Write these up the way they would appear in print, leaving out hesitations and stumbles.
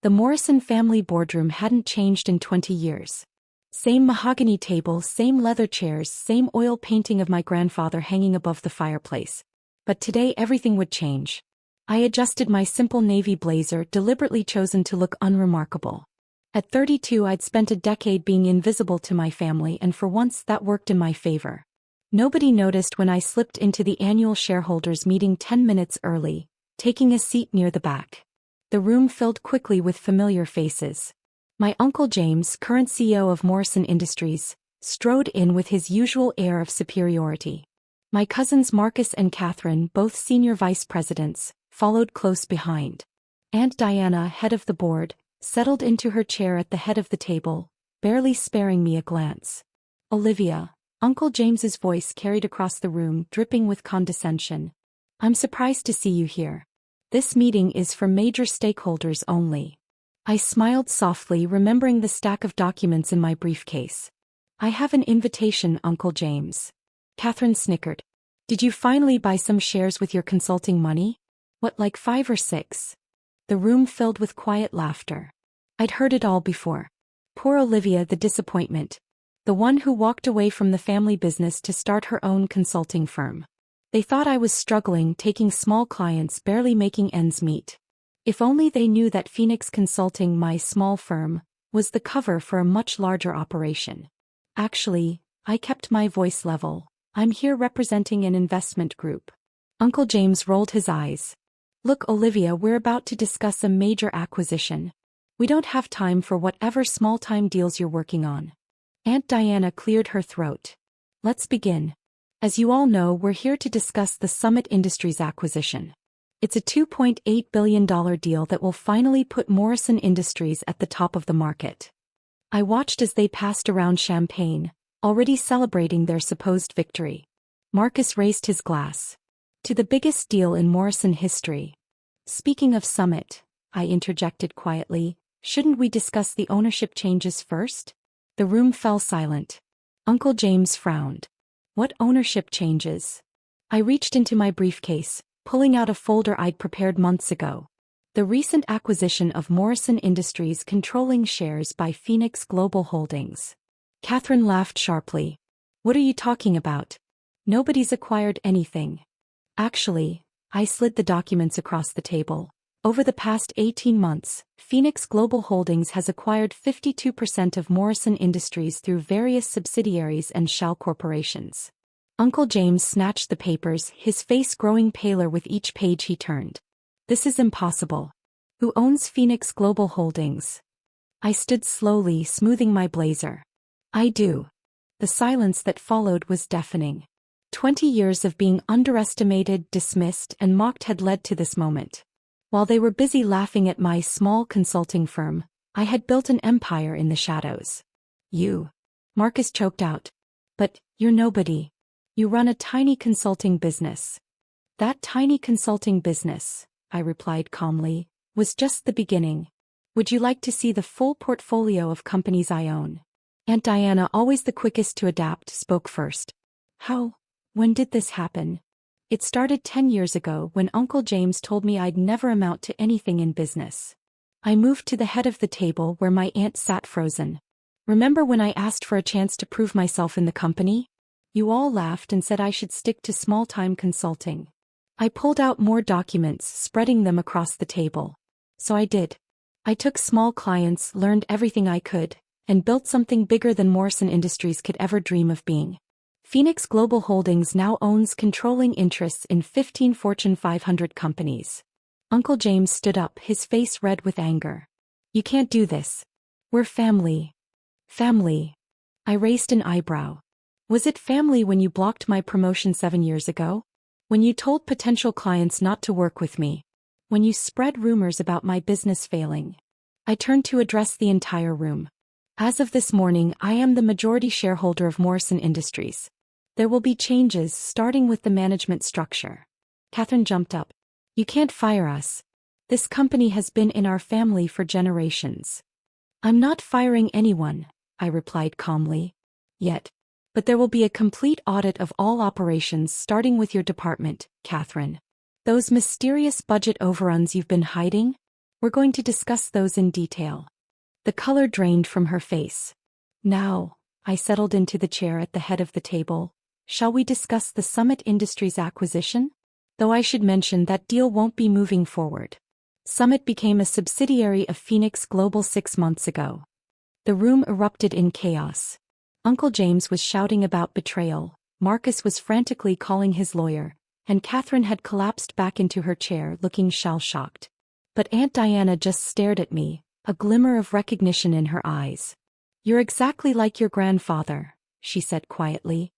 The Morrison family boardroom hadn't changed in 20 years. Same mahogany table, same leather chairs, same oil painting of my grandfather hanging above the fireplace. But today everything would change. I adjusted my simple navy blazer, deliberately chosen to look unremarkable. At 32, I'd spent a decade being invisible to my family, and for once that worked in my favor. Nobody noticed when I slipped into the annual shareholders meeting 10 minutes early, taking a seat near the back. The room filled quickly with familiar faces. My Uncle James, current CEO of Morrison Industries, strode in with his usual air of superiority. My cousins Marcus and Katherine, both senior vice presidents, followed close behind. Aunt Diana, head of the board, settled into her chair at the head of the table, barely sparing me a glance. Olivia, Uncle James's voice carried across the room, dripping with condescension. I'm surprised to see you here. This meeting is for major stakeholders only. I smiled softly, remembering the stack of documents in my briefcase. I have an invitation, Uncle James. Katherine snickered. Did you finally buy some shares with your consulting money? What, like 5 or 6? The room filled with quiet laughter. I'd heard it all before. Poor Olivia, the disappointment. The one who walked away from the family business to start her own consulting firm. They thought I was struggling, taking small clients, barely making ends meet. If only they knew that Phoenix Consulting, my small firm, was the cover for a much larger operation. Actually, I kept my voice level. I'm here representing an investment group. Uncle James rolled his eyes. Look, Olivia, we're about to discuss a major acquisition. We don't have time for whatever small-time deals you're working on. Aunt Diana cleared her throat. Let's begin. As you all know, we're here to discuss the Summit Industries acquisition. It's a $2.8 billion deal that will finally put Morrison Industries at the top of the market. I watched as they passed around champagne, already celebrating their supposed victory. Marcus raised his glass. To the biggest deal in Morrison history. Speaking of Summit, I interjected quietly, shouldn't we discuss the ownership changes first? The room fell silent. Uncle James frowned. What ownership changes? I reached into my briefcase, pulling out a folder I'd prepared months ago. The recent acquisition of Morrison Industries controlling shares by Phoenix Global Holdings. Katherine laughed sharply. What are you talking about? Nobody's acquired anything. Actually, I slid the documents across the table. Over the past 18 months, Phoenix Global Holdings has acquired 52% of Morrison Industries through various subsidiaries and shell corporations. Uncle James snatched the papers, his face growing paler with each page he turned. This is impossible. Who owns Phoenix Global Holdings? I stood slowly, smoothing my blazer. I do. The silence that followed was deafening. 20 years of being underestimated, dismissed, and mocked had led to this moment. While they were busy laughing at my small consulting firm, I had built an empire in the shadows. You. Marcus choked out. But, you're nobody. You run a tiny consulting business. That tiny consulting business, I replied calmly, was just the beginning. Would you like to see the full portfolio of companies I own? Aunt Diana, always the quickest to adapt, spoke first. How? When did this happen? It started 10 years ago when Uncle James told me I'd never amount to anything in business. I moved to the head of the table where my aunt sat frozen. Remember when I asked for a chance to prove myself in the company? You all laughed and said I should stick to small-time consulting. I pulled out more documents, spreading them across the table. So I did. I took small clients, learned everything I could, and built something bigger than Morrison Industries could ever dream of being. Phoenix Global Holdings now owns controlling interests in 15 Fortune 500 companies. Uncle James stood up, his face red with anger. You can't do this. We're family. Family. I raised an eyebrow. Was it family when you blocked my promotion 7 years ago? When you told potential clients not to work with me? When you spread rumors about my business failing? I turned to address the entire room. As of this morning, I am the majority shareholder of Morrison Industries. There will be changes, starting with the management structure. Katherine jumped up. You can't fire us. This company has been in our family for generations. I'm not firing anyone, I replied calmly. Yet. But there will be a complete audit of all operations starting with your department, Katherine. Those mysterious budget overruns you've been hiding? We're going to discuss those in detail. The color drained from her face. Now, I settled into the chair at the head of the table. Shall we discuss the Summit Industries acquisition? Though I should mention that deal won't be moving forward. Summit became a subsidiary of Phoenix Global 6 months ago. The room erupted in chaos. Uncle James was shouting about betrayal, Marcus was frantically calling his lawyer, and Katherine had collapsed back into her chair looking shell-shocked. But Aunt Diana just stared at me, a glimmer of recognition in her eyes. "You're exactly like your grandfather," she said quietly.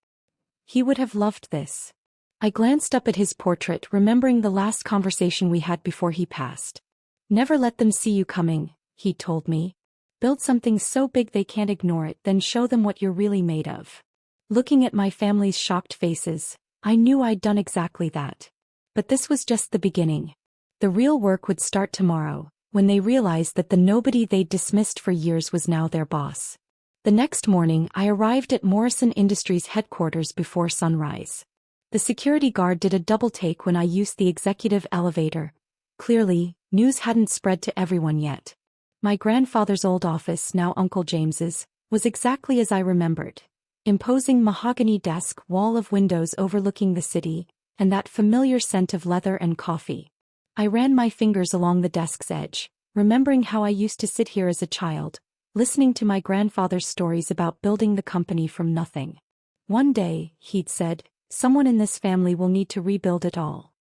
"He would have loved this." I glanced up at his portrait, remembering the last conversation we had before he passed. "Never let them see you coming," he told me. "Build something so big they can't ignore it, then show them what you're really made of." Looking at my family's shocked faces, I knew I'd done exactly that. But this was just the beginning. The real work would start tomorrow, when they realized that the nobody they'd dismissed for years was now their boss. The next morning, I arrived at Morrison Industries headquarters before sunrise. The security guard did a double take when I used the executive elevator. Clearly, news hadn't spread to everyone yet. My grandfather's old office, now Uncle James's, was exactly as I remembered. Imposing mahogany desk, wall of windows overlooking the city, and that familiar scent of leather and coffee. I ran my fingers along the desk's edge, remembering how I used to sit here as a child, listening to my grandfather's stories about building the company from nothing. "One day," he'd said, "someone in this family will need to rebuild it all."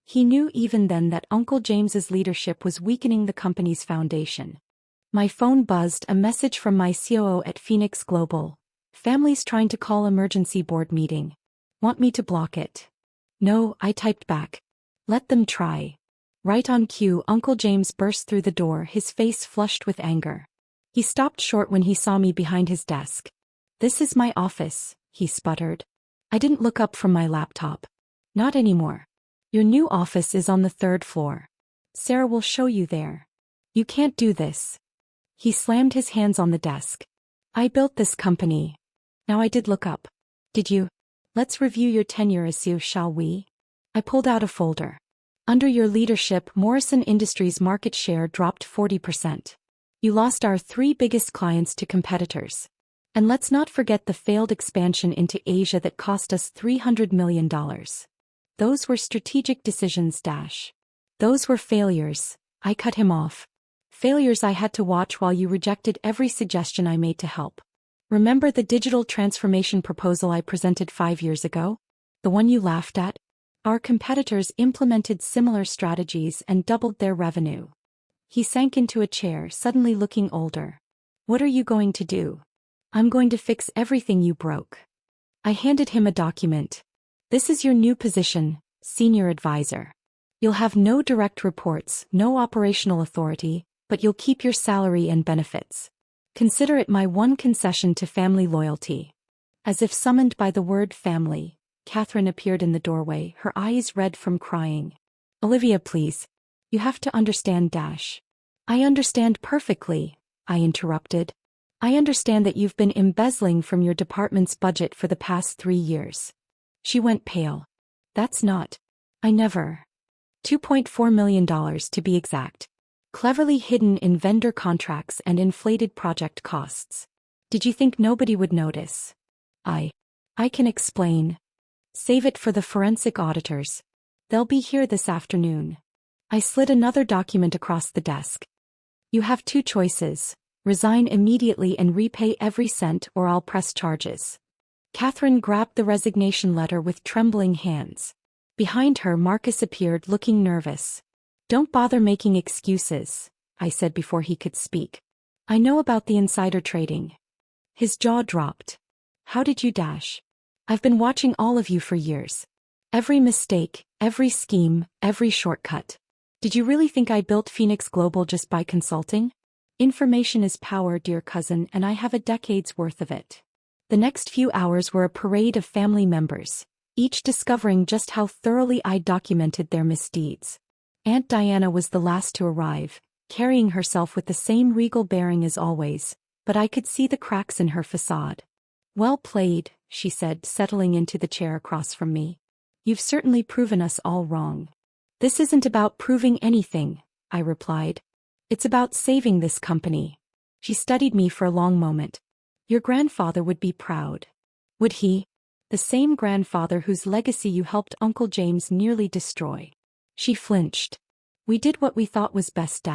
He knew even then that Uncle James's leadership was weakening the company's foundation. My phone buzzed, a message from my COO at Phoenix Global. "Family's trying to call emergency board meeting. Want me to block it?" "No," I typed back. "Let them try." Right on cue, Uncle James burst through the door, his face flushed with anger. He stopped short when he saw me behind his desk. "This is my office," he sputtered. I didn't look up from my laptop. "Not anymore. Your new office is on the 3rd floor. Sarah will show you there. You can't do this." He slammed his hands on the desk. "I built this company." Now I did look up. "Did you? Let's review your tenure as CEO, shall we?" I pulled out a folder. "Under your leadership, Morrison Industries' market share dropped 40%. You lost our 3 biggest clients to competitors. And let's not forget the failed expansion into Asia that cost us $300 million. Those were strategic decisions. Those were failures." I cut him off. "Failures I had to watch while you rejected every suggestion I made to help. Remember the digital transformation proposal I presented 5 years ago? The one you laughed at? Our competitors implemented similar strategies and doubled their revenue." He sank into a chair, suddenly looking older. "What are you going to do?" "I'm going to fix everything you broke." I handed him a document. "This is your new position, senior advisor. You'll have no direct reports, no operational authority, but you'll keep your salary and benefits. Consider it my one concession to family loyalty." As if summoned by the word family, Katherine appeared in the doorway, her eyes red from crying. "Olivia, please. You have to understand. "I understand perfectly," I interrupted. "I understand that you've been embezzling from your department's budget for the past 3 years." She went pale. "That's not. I never." $2.4 million to be exact. Cleverly hidden in vendor contracts and inflated project costs. Did you think nobody would notice? I can explain. Save it for the forensic auditors. They'll be here this afternoon." I slid another document across the desk. "You have 2 choices. Resign immediately and repay every cent, or I'll press charges." Katherine grabbed the resignation letter with trembling hands. Behind her, Marcus appeared, looking nervous. "Don't bother making excuses," I said before he could speak. "I know about the insider trading." His jaw dropped. "How did you? I've been watching all of you for years. Every mistake, every scheme, every shortcut. Did you really think I built Phoenix Global just by consulting? Information is power, dear cousin, and I have a decade's worth of it." The next few hours were a parade of family members, each discovering just how thoroughly I documented their misdeeds. Aunt Diana was the last to arrive, carrying herself with the same regal bearing as always, but I could see the cracks in her facade. "Well played," she said, settling into the chair across from me. "You've certainly proven us all wrong." "This isn't about proving anything," I replied. It's about saving this company. She studied me for a long moment. Your grandfather would be proud. Would he? The same grandfather whose legacy you helped Uncle James nearly destroy. She flinched. We did what we thought was best.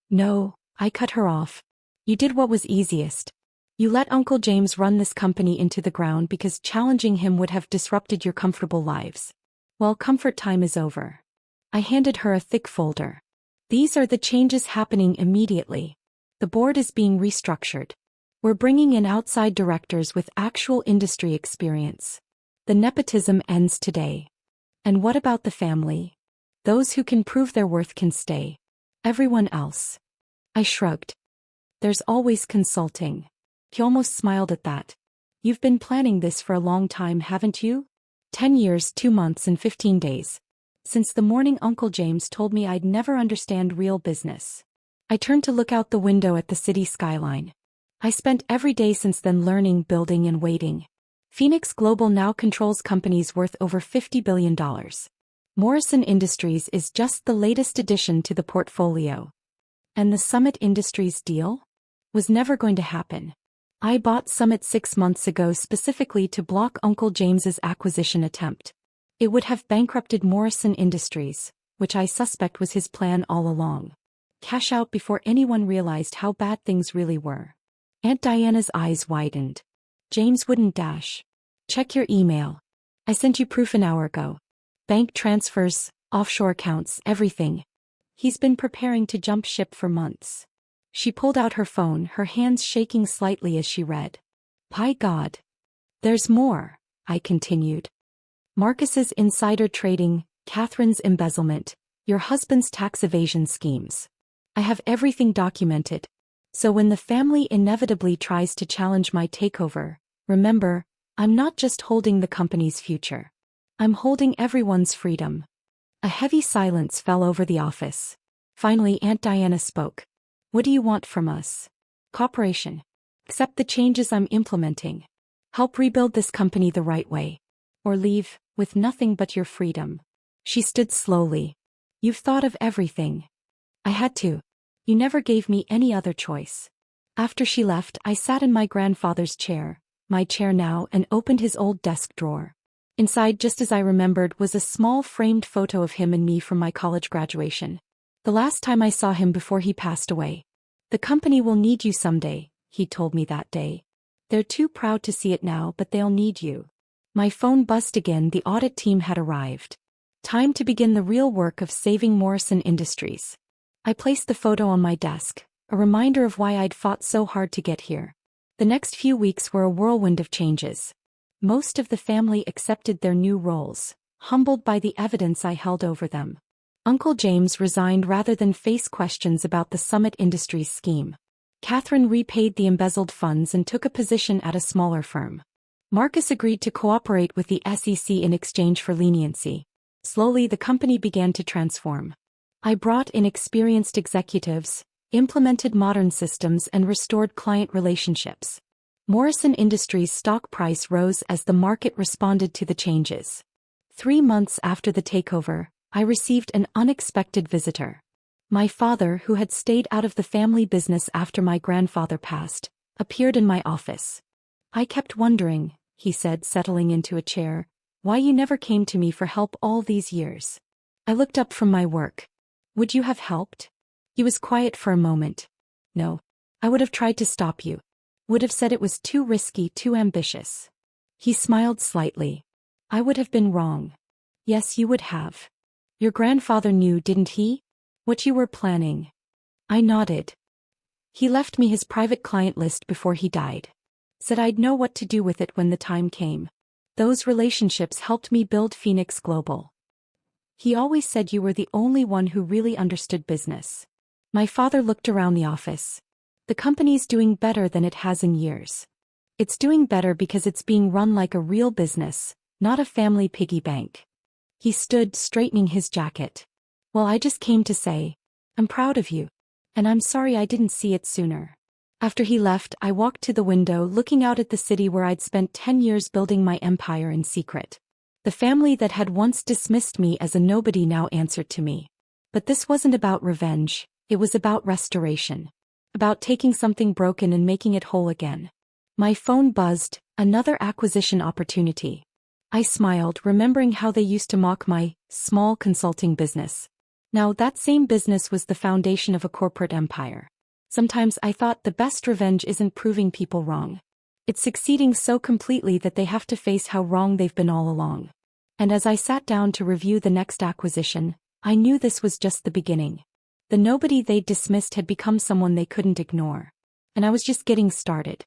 No, I cut her off. You did what was easiest. You let Uncle James run this company into the ground because challenging him would have disrupted your comfortable lives. Well, comfort time is over. I handed her a thick folder. These are the changes happening immediately. The board is being restructured. We're bringing in outside directors with actual industry experience. The nepotism ends today. And what about the family? Those who can prove their worth can stay. Everyone else. I shrugged. There's always consulting. He almost smiled at that. You've been planning this for a long time, haven't you? 10 years, 2 months and 15 days. Since the morning Uncle James told me I'd never understand real business. I turned to look out the window at the city skyline. I spent every day since then learning, building and waiting. Phoenix Global now controls companies worth over $50 billion. Morrison Industries is just the latest addition to the portfolio. And the Summit Industries deal? Was never going to happen. I bought Summit 6 months ago specifically to block Uncle James's acquisition attempt. It would have bankrupted Morrison Industries, which I suspect was his plan all along. Cash out before anyone realized how bad things really were. Aunt Diana's eyes widened. James wouldn't dash. Check your email. I sent you proof an hour ago. Bank transfers, offshore accounts, everything. He's been preparing to jump ship for months. She pulled out her phone, her hands shaking slightly as she read. By God. There's more, I continued. Marcus's insider trading, Katherine's embezzlement, your husband's tax evasion schemes. I have everything documented. So when the family inevitably tries to challenge my takeover, remember, I'm not just holding the company's future. I'm holding everyone's freedom. A heavy silence fell over the office. Finally, Aunt Diana spoke. What do you want from us? Cooperation. Accept the changes I'm implementing. Help rebuild this company the right way. Or leave, with nothing but your freedom. She stood slowly. You've thought of everything. I had to. You never gave me any other choice. After she left, I sat in my grandfather's chair, my chair now, and opened his old desk drawer. Inside, just as I remembered, was a small framed photo of him and me from my college graduation. The last time I saw him before he passed away. The company will need you someday, he told me that day. They're too proud to see it now, but they'll need you. My phone buzzed again. The audit team had arrived. Time to begin the real work of saving Morrison Industries. I placed the photo on my desk, a reminder of why I'd fought so hard to get here. The next few weeks were a whirlwind of changes. Most of the family accepted their new roles, humbled by the evidence I held over them. Uncle James resigned rather than face questions about the Summit Industries scheme. Katherine repaid the embezzled funds and took a position at a smaller firm. Marcus agreed to cooperate with the SEC in exchange for leniency. Slowly the company began to transform. I brought in experienced executives, implemented modern systems and restored client relationships. Morrison Industries' stock price rose as the market responded to the changes. 3 months after the takeover, I received an unexpected visitor. My father, who had stayed out of the family business after my grandfather passed, appeared in my office. I kept wondering, he said, settling into a chair, why you never came to me for help all these years. I looked up from my work. Would you have helped? He was quiet for a moment. No. I would have tried to stop you. Would have said it was too risky, too ambitious. He smiled slightly. I would have been wrong. Yes, you would have. Your grandfather knew, didn't he? What you were planning. I nodded. He left me his private client list before he died. Said I'd know what to do with it when the time came. Those relationships helped me build Phoenix Global. He always said you were the only one who really understood business. My father looked around the office. The company's doing better than it has in years. It's doing better because it's being run like a real business, not a family piggy bank. He stood, straightening his jacket. Well, I just came to say, I'm proud of you. And I'm sorry I didn't see it sooner. After he left, I walked to the window, looking out at the city where I'd spent 10 years building my empire in secret. The family that had once dismissed me as a nobody now answered to me. But this wasn't about revenge. It was about restoration. About taking something broken and making it whole again. My phone buzzed, another acquisition opportunity. I smiled, remembering how they used to mock my small consulting business. Now that same business was the foundation of a corporate empire. Sometimes I thought the best revenge isn't proving people wrong. It's succeeding so completely that they have to face how wrong they've been all along. And as I sat down to review the next acquisition, I knew this was just the beginning. The nobody they'd dismissed had become someone they couldn't ignore. And I was just getting started.